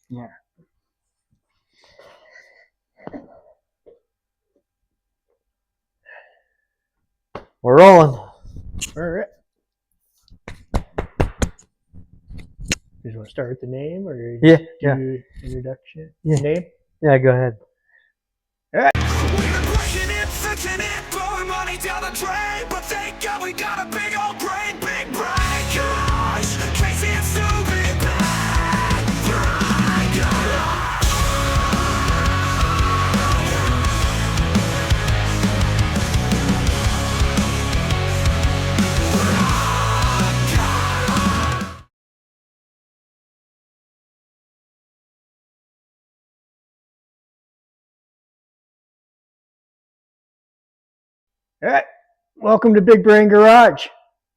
Yeah. We're rolling. All right. Just want to start with the name or Yeah, do introduction? Yeah. Name? yeah. Go ahead. All right. Breaking it, fixing it, blowing money down the drain. But thank God we got a big old brain, big brain. Gosh, crazy and stupid, bad brain. All right. Welcome to Big Brain Garage.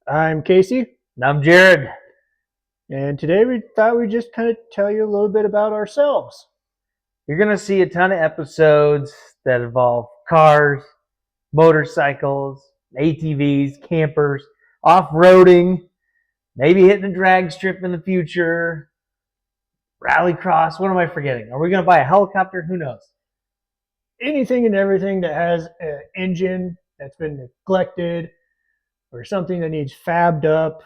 I'm Casey, And I'm Jared. and today we thought we'd just kind of tell you a little bit about ourselves. You're going to see a ton of episodes that involve cars, motorcycles, ATVs, campers, off-roading, maybe hitting a drag strip in the future, rallycross. What am I forgetting? Are we going to buy a helicopter? Who knows? Anything and everything that has an engine that's been neglected or something that needs fabbed up.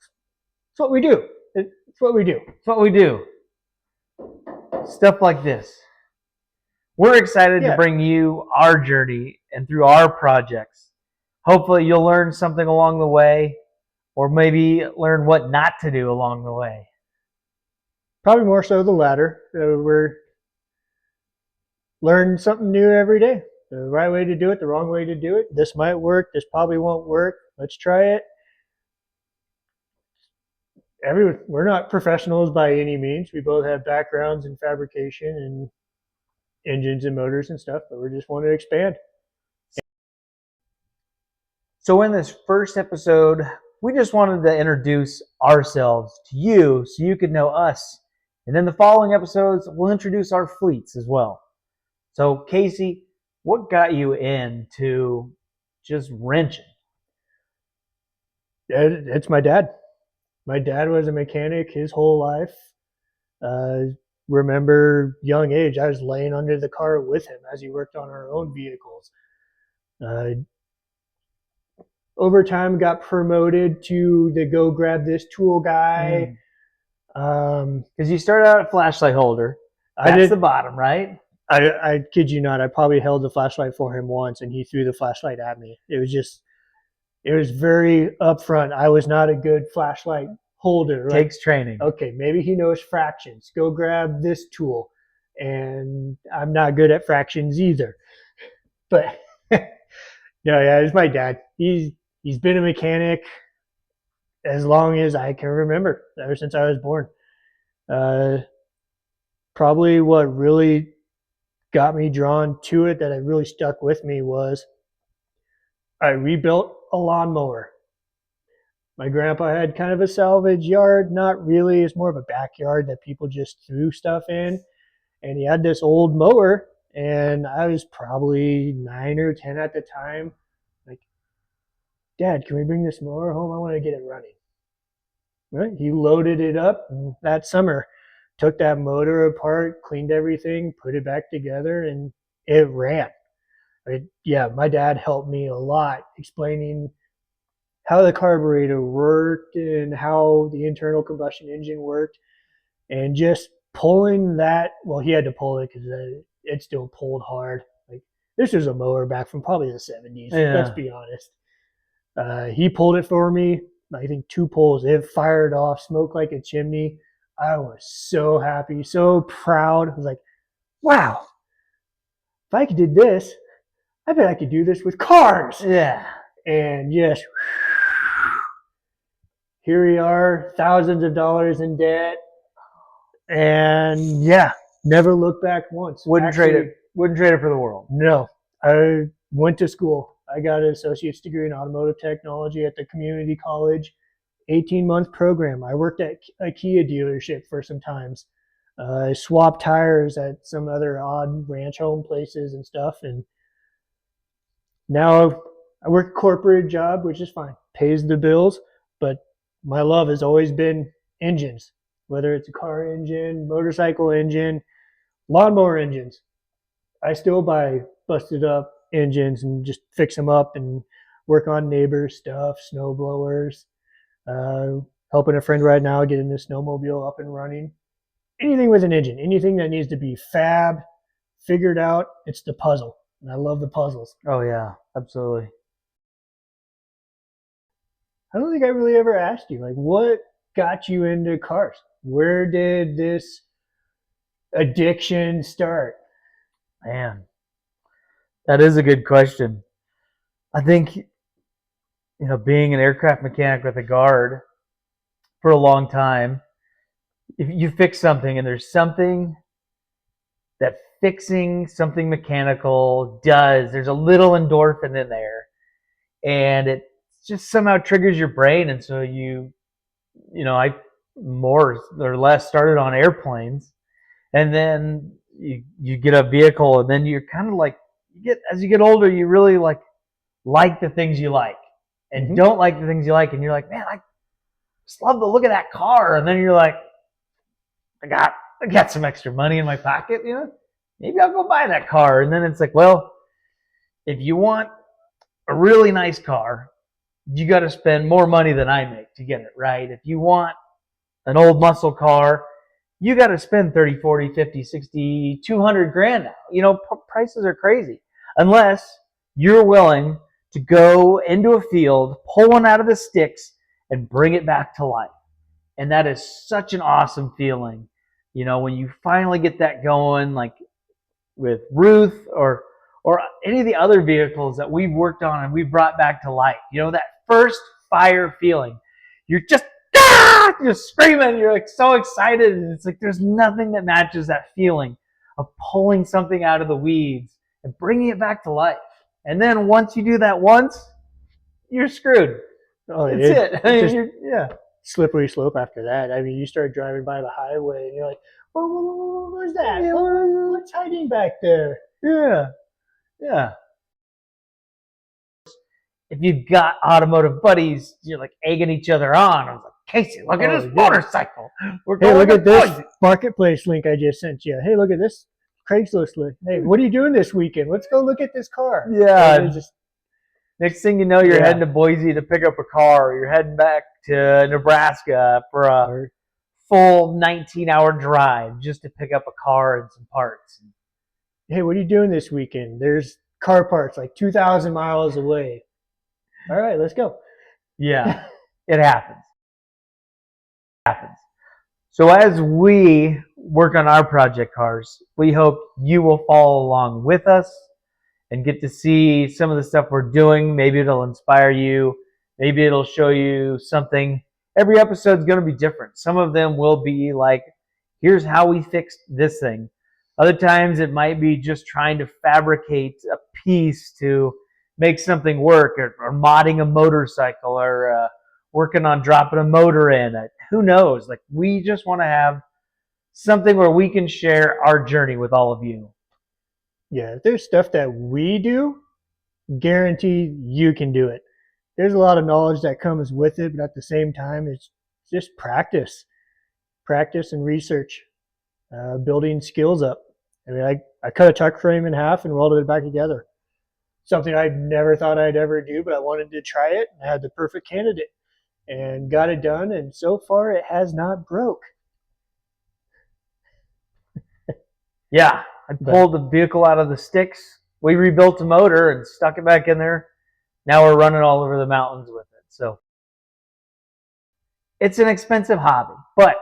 It's what we do. It's what we do. It's what we do. Stuff like this. We're excited to Yeah. bring you our journey and through our projects. Hopefully you'll learn something along the way, or maybe learn what not to do along the way. Probably more so the latter. We're learning something new every day. The right way to do it, the wrong way to do it. This might work. This probably won't work. Let's try it. We're not professionals by any means. We both have backgrounds in fabrication and engines and motors and stuff, but we just want to expand. So in this first episode, we just wanted to introduce ourselves to you so you could know us. And in the following episodes, we'll introduce our fleets as well. So Casey, what got you into just wrenching? It's my dad. My dad was a mechanic his whole life. Remember, young age, I was laying under the car with him as he worked on our own vehicles. Over time, got promoted to the go grab this tool guy. Because you started out a flashlight holder. That's the bottom, right? I kid you not. I probably held the flashlight for him once, and he threw the flashlight at me. It was very upfront. I was not a good flashlight holder. Takes training. Okay, maybe he knows fractions. Go grab this tool, and I'm not good at fractions either. But yeah, it's my dad. He's been a mechanic as long as I can remember, ever since I was born. Probably what really got me drawn to it, that it really stuck with me, was I rebuilt a lawnmower. My grandpa had kind of a salvage yard, not really, it's more of a backyard that people just threw stuff in. And he had this old mower, and I was probably 9 or 10 at the time. Like, Dad, can we bring this mower home? I want to get it running. Right? He loaded it up that summer, took that motor apart, cleaned everything, put it back together, and it ran. Yeah, my dad helped me a lot explaining how the carburetor worked and how the internal combustion engine worked, and just pulling that. Well, he had to pull it because it still pulled hard. Like, this was a mower back from probably the 70s. Yeah. Let's be honest. He pulled it for me. I think 2 pulls. It fired off, smoked like a chimney. I was so happy, so proud. I was like, wow, if I could do this, I bet I could do this with cars. Yeah. And yes, here we are, thousands of dollars in debt. And yeah, never looked back once. Wouldn't trade it for the world. No. I went to school. I got an associate's degree in automotive technology at the community college, 18-month program. I worked at a Kia dealership for some times. I swapped tires at some other odd ranch home places and stuff. And now I work a corporate job, which is fine, pays the bills. But my love has always been engines. whether it's a car engine, motorcycle engine, lawnmower engines. I still buy busted up engines and just fix them up and work on neighbors' stuff, snow blowers, uh, helping a friend right now getting the snowmobile up and running. Anything with an engine, anything that needs to be figured out, it's the puzzle. And I love the puzzles. Oh yeah, absolutely. I don't think I really ever asked you, like, what got you into cars? Where did this addiction start? Man, that is a good question. I think, being an aircraft mechanic with a guard for a long time, if you fix something and there's something that fixing something mechanical does, there's a little endorphin in there, and it just somehow triggers your brain. And so I more or less started on airplanes, and then you get a vehicle, and then you're kind of like, as you get older, you really like the things you like, and don't like the things you like, and you're like, man, I just love the look of that car. And then you're like, I got some extra money in my pocket, maybe I'll go buy that car. And then it's like, well, if you want a really nice car, you got to spend more money than I make to get it, right? If you want an old muscle car, you got to spend 30, 40, 50, 60, 200 grand now. Prices are crazy. Unless you're willing to go into a field, pull one out of the sticks, and bring it back to life. And that is such an awesome feeling. When you finally get that going, like with Ruth or any of the other vehicles that we've worked on and we've brought back to life. That first fire feeling. You're just screaming. You're like so excited. And it's like there's nothing that matches that feeling of pulling something out of the weeds and bringing it back to life. And then once you do that once, you're screwed. Oh, That's it. I mean, just slippery slope after that. I mean, you start driving by the highway and you're like, where's that? Yeah, What's hiding back there? Yeah. If you've got automotive buddies, you're like egging each other on. I was like, Casey, look at this motorcycle. Hey, look at this marketplace link I just sent you. Hey, look at this Craigslist link. Hey, what are you doing this weekend? Let's go look at this car. Yeah. Next thing you know, you're heading to Boise to pick up a car. Or you're heading back to Nebraska for a full 19-hour drive just to pick up a car and some parts. Hey, what are you doing this weekend? There's car parts like 2,000 miles away. All right, let's go. Yeah, it happens. So as we work on our project cars, we hope you will follow along with us and get to see some of the stuff we're doing. Maybe it'll inspire you. Maybe it'll show you something. Every episode's going to be different. Some of them will be like, here's how we fixed this thing. Other times it might be just trying to fabricate a piece to make something work, or modding a motorcycle, or working on dropping a motor in. Who knows? Like, we just want to have something where we can share our journey with all of you. Yeah, if there's stuff that we do, guarantee you can do it. There's a lot of knowledge that comes with it, but at the same time, it's just practice and research, building skills up. I mean, I cut a tuck frame in half and welded it back together. Something I never thought I'd ever do, but I wanted to try it. I had the perfect candidate and got it done, and so far it has not broke. Yeah, I pulled the vehicle out of the sticks. We rebuilt the motor and stuck it back in there. Now we're running all over the mountains with it. So it's an expensive hobby, but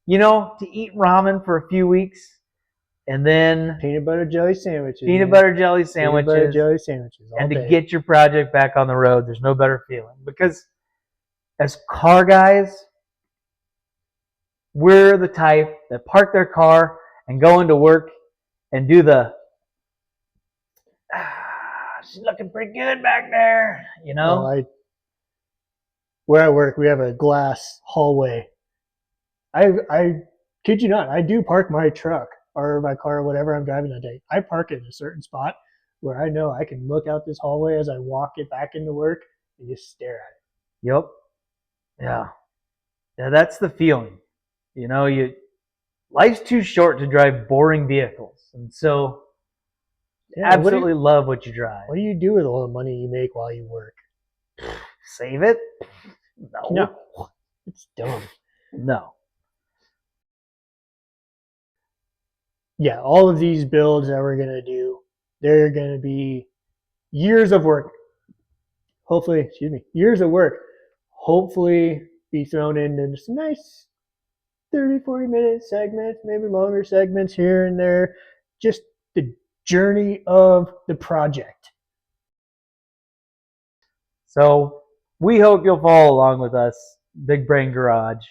to eat ramen for a few weeks and then peanut butter jelly sandwiches, and to get your project back on the road, there's no better feeling. Because as car guys, we're the type that park their car and go into work and do the she's looking pretty good back there, Well, where I work, we have a glass hallway. I kid you not, I do park my truck or my car or whatever I'm driving that day. I park it in a certain spot where I know I can look out this hallway as I walk it back into work and just stare at it. Yep. Yeah, that's the feeling. You know, life's too short to drive boring vehicles, and so Yeah, absolutely love what you drive. What do you do with all the money you make while you work? Save it? No, it's dumb. No. Yeah, all of these builds that we're gonna do, they're gonna be years of work. Hopefully, years of work. Hopefully, be thrown into some nice 30, 40-minute segments, maybe longer segments here and there. Just the journey of the project. So we hope you'll follow along with us, Big Brain Garage,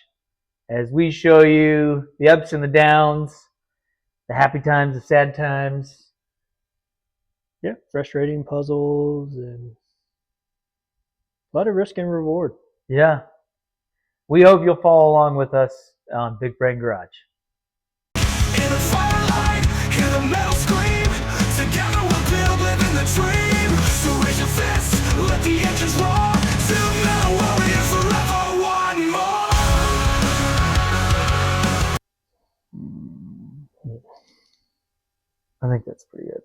as we show you the ups and the downs, the happy times, the sad times. Yeah, frustrating puzzles and a lot of risk and reward. Yeah. We hope you'll follow along with us on Big Brain Garage. In the firelight, hear the metal scream. Together we'll build, living the dream. So raise your fists, let the engines roar. Two metal warriors forever, one more. I think that's pretty good.